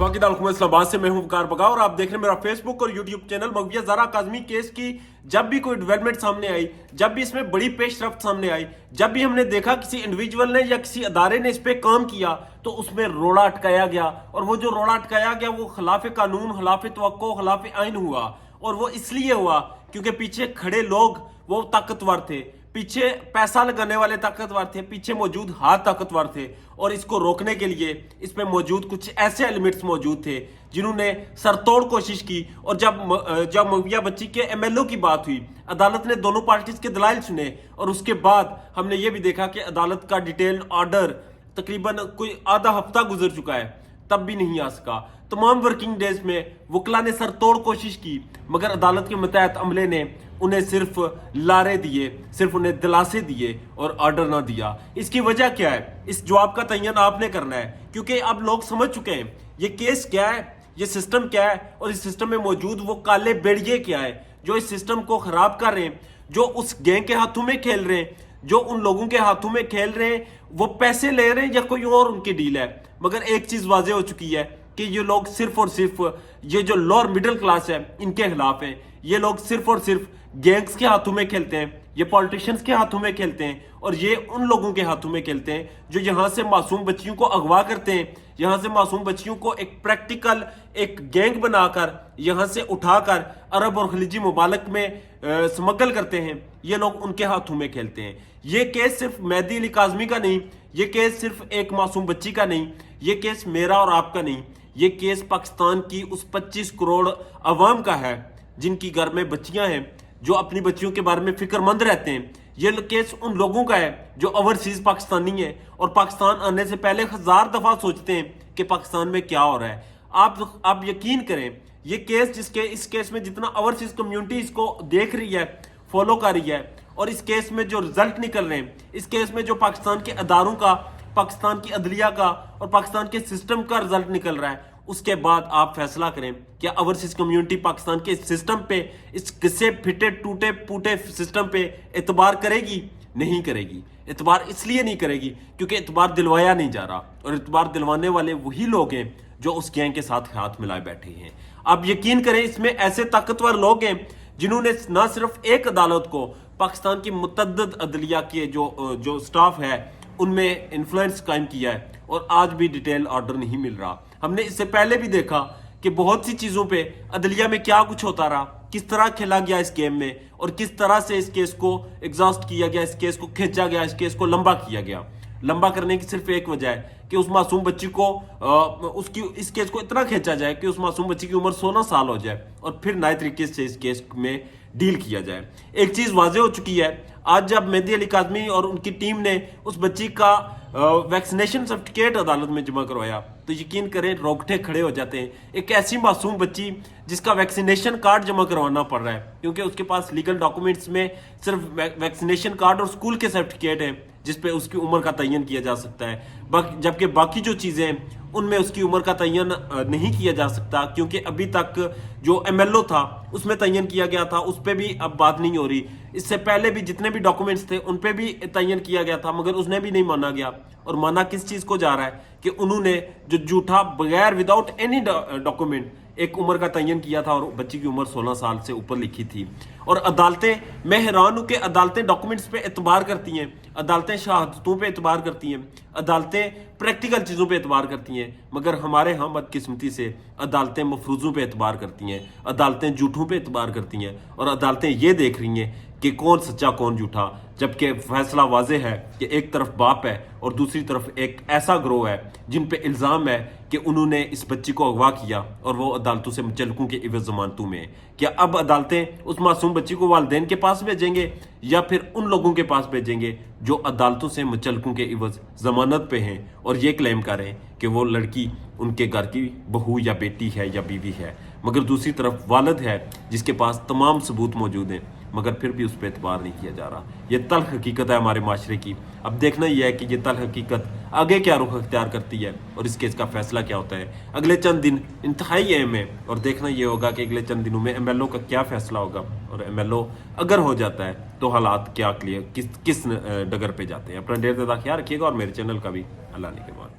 वफाकी दारुल इस्लामाबाद से मैं हूं वकार बगा और आप देख रहे हैं मेरा फेसबुक और यूट्यूब चैनल। मगविया ज़ारा काज़मी केस की जब भी कोई डेवलपमेंट सामने आई, जब भी इसमें बड़ी पेशरफ्त सामने आई, जब भी हमने देखा किसी इंडिविजुअल ने या किसी अदारे ने इस पे काम किया तो उसमें रोड़ा अटकाया गया। और वो जो रोड़ा अटकाया गया वो खिलाफ कानून, खिलाफ तवक्को, खिलाफ आइन हुआ। और वो इसलिए हुआ क्योंकि पीछे खड़े लोग वो ताकतवर थे, पीछे पैसा लगाने वाले ताकतवर थे, पीछे मौजूद हाथ ताकतवर थे। और इसको रोकने के लिए इस पे मौजूद कुछ ऐसे एलिमेंट्स मौजूद थे जिन्होंने सरतोड़ कोशिश की। और जब मगविया बच्ची के एमएलओ की बात हुई, अदालत ने दोनों पार्टीज के दलाइल सुने और उसके बाद हमने ये भी देखा कि अदालत का डिटेल ऑर्डर तकरीबन कोई आधा हफ्ता गुजर चुका है, तब भी नहीं आ सका। तमाम वर्किंग डेज में वकला ने सरतोड़ कोशिश की, मगर अदालत के मुतहत अमले ने उन्हें सिर्फ लारे दिए, सिर्फ उन्हें दिलासे दिए और ऑर्डर ना दिया। इसकी वजह क्या है? इस जवाब का तयन आपने करना है, क्योंकि अब लोग समझ चुके हैं ये केस क्या है, ये सिस्टम क्या है और इस सिस्टम में मौजूद वो काले बेड़िए क्या है जो इस सिस्टम को खराब कर रहे हैं, जो उस गैंग के हाथों में खेल रहे हैं, जो उन लोगों के हाथों में खेल रहे हैं। वो पैसे ले रहे हैं या कोई और उनकी डील है, मगर एक चीज वाजे हो चुकी है कि ये लोग सिर्फ और सिर्फ ये जो लोअर मिडिल क्लास है इनके खिलाफ है। ये लोग सिर्फ और सिर्फ गैंग्स के हाथों में खेलते हैं, ये पॉलिटिशियंस के हाथों में खेलते हैं और ये उन लोगों के हाथों में खेलते हैं जो यहाँ से मासूम बच्चियों को अगवा करते हैं, यहाँ से मासूम बच्चियों को एक प्रैक्टिकल एक गैंग बनाकर यहाँ से उठाकर अरब और खलीजी मुमालिक में स्मगल करते हैं। ये लोग उनके हाथों में खेलते हैं। ये केस सिर्फ मेहदी अली काज़मी का नहीं, ये केस सिर्फ एक मासूम बच्ची का नहीं, ये केस मेरा और आपका नहीं, ये केस पाकिस्तान की उस 25 करोड़ अवाम का है जिनकी घर में बच्चियां हैं, जो अपनी बच्चियों के बारे में फिक्रमंद रहते हैं। ये केस उन लोगों का है जो ओवरसीज पाकिस्तानी है और पाकिस्तान आने से पहले 1000 दफा सोचते हैं कि पाकिस्तान में क्या हो रहा है। आप यकीन करें, ये केस इस केस में जितना ओवरसीज कम्युनिटी इसको देख रही है, फॉलो कर रही है, और इस केस में जो रिजल्ट निकल रहे हैं, इस केस में जो पाकिस्तान के अदारों का, पाकिस्तान की अदलिया का और पाकिस्तान के सिस्टम का रिजल्ट निकल रहा है, उसके बाद आप फैसला करें क्या ओवरसीज कम्युनिटी पाकिस्तान के सिस्टम पे, इस किस्से फिटे टूटे फूटे सिस्टम पे एतबार करेगी? नहीं करेगी। एतबार इसलिए नहीं करेगी क्योंकि एतबार दिलवाया नहीं जा रहा, और एतबार दिलवाने वाले वही लोग हैं जो उस गैंग के साथ हाथ मिलाए बैठे हैं। आप यकीन करें, इसमें ऐसे ताकतवर लोग हैं जिन्होंने ना सिर्फ एक अदालत को, पाकिस्तान की मुतअद्दिद अदलिया के जो स्टाफ है उनमें इन्फ्लुएंस कायम किया है, और आज भी डिटेल ऑर्डर नहीं मिल रहा। हमने इससे पहले भी देखा कि बहुत सी चीजों पे अदलिया में क्या कुछ होता रहा, किस तरह खेला गया इस गेम में, और किस तरह से इस केस को एग्जॉस्ट किया गया, इस केस को खींचा गया, इस केस को लंबा किया गया। लंबा करने की सिर्फ एक वजह है कि उस मासूम बच्ची को इस केस को इतना खींचा जाए कि उस मासूम बच्ची की उम्र 16 साल हो जाए और फिर नए तरीके से इस केस में डील किया जाए। एक चीज वाजे हो चुकी है, आज जब मेहदी अली काज़मी और उनकी टीम ने उस बच्ची का वैक्सीनेशन सर्टिफिकेट अदालत में जमा करवाया, तो यकीन करें रोंगटे खड़े हो जाते हैं। एक ऐसी मासूम बच्ची जिसका वैक्सीनेशन कार्ड जमा करवाना पड़ रहा है क्योंकि उसके पास लीगल डॉक्यूमेंट्स में सिर्फ वैक्सीनेशन कार्ड और स्कूल के सर्टिफिकेट हैं जिसपे उसकी उम्र का तयन किया जा सकता है, जबकि बाकी जो चीज़ें हैं उनमें उसकी उम्र का तयन नहीं किया जा सकता, क्योंकि अभी तक जो एमएलओ था उसमें तयन किया गया था, उस पर भी अब बात नहीं हो रही। इससे पहले भी जितने भी डॉक्यूमेंट्स थे उन पर भी तयन किया गया था, मगर उसने भी नहीं माना गया। और माना किस चीज़ को जा रहा है कि उन्होंने जो झूठा बगैर विदाउट एनी डॉक्यूमेंट एक उम्र का तयन किया था और बच्ची की उम्र 16 साल से ऊपर लिखी थी। और अदालतें, मैं हैरान हूं कि अदालतें डॉक्यूमेंट्स पे एतबार करती हैं, अदालतें शहादतों पे एतबार करती हैं, अदालतें प्रैक्टिकल चीज़ों पे एतबार करती हैं, मगर हमारे यहाँ बदकिस्मती से अदालतें मफरूज़ों पे एतबार करती हैं, अदालतें झूठों पे एतबार करती हैं, और अदालतें ये देख रही हैं कि कौन सच्चा कौन झूठा, जबकि फैसला वाजे है कि एक तरफ बाप है और दूसरी तरफ एक ऐसा ग्रोह है जिन पे इल्ज़ाम है कि उन्होंने इस बच्ची को अगवा किया और वो अदालतों से मुचलकों के इवज़ ज़मानतों में। क्या अब अदालतें उस मासूम बच्ची को वालिदैन के पास भेजेंगे या फिर उन लोगों के पास भेजेंगे जो अदालतों से मुचलकों के इवज़ ज़मानत पे हैं और ये क्लेम करें कि वो लड़की उनके घर की बहू या बेटी है या बीवी है, मगर दूसरी तरफ वालिद है जिसके पास तमाम सबूत मौजूद हैं, मगर फिर भी उस पर एतबार नहीं किया जा रहा। ये तल्ख हकीकत है हमारे माशरे की। अब देखना यह है कि ये तल्ख हकीकत आगे क्या रुख अख्तियार करती है और इस केस का फैसला क्या होता है। अगले चंद दिन इंतहाई अहम है और देखना यह होगा कि अगले चंद दिनों में एमएलओ का क्या फैसला होगा, और एमएलओ अगर हो जाता है तो हालात क्या क्लियर किस डगर पे जाते हैं। अपना ढेर ज़्यादा ख्याल रखिएगा और मेरे चैनल का भी अल्लाह ने के बाद।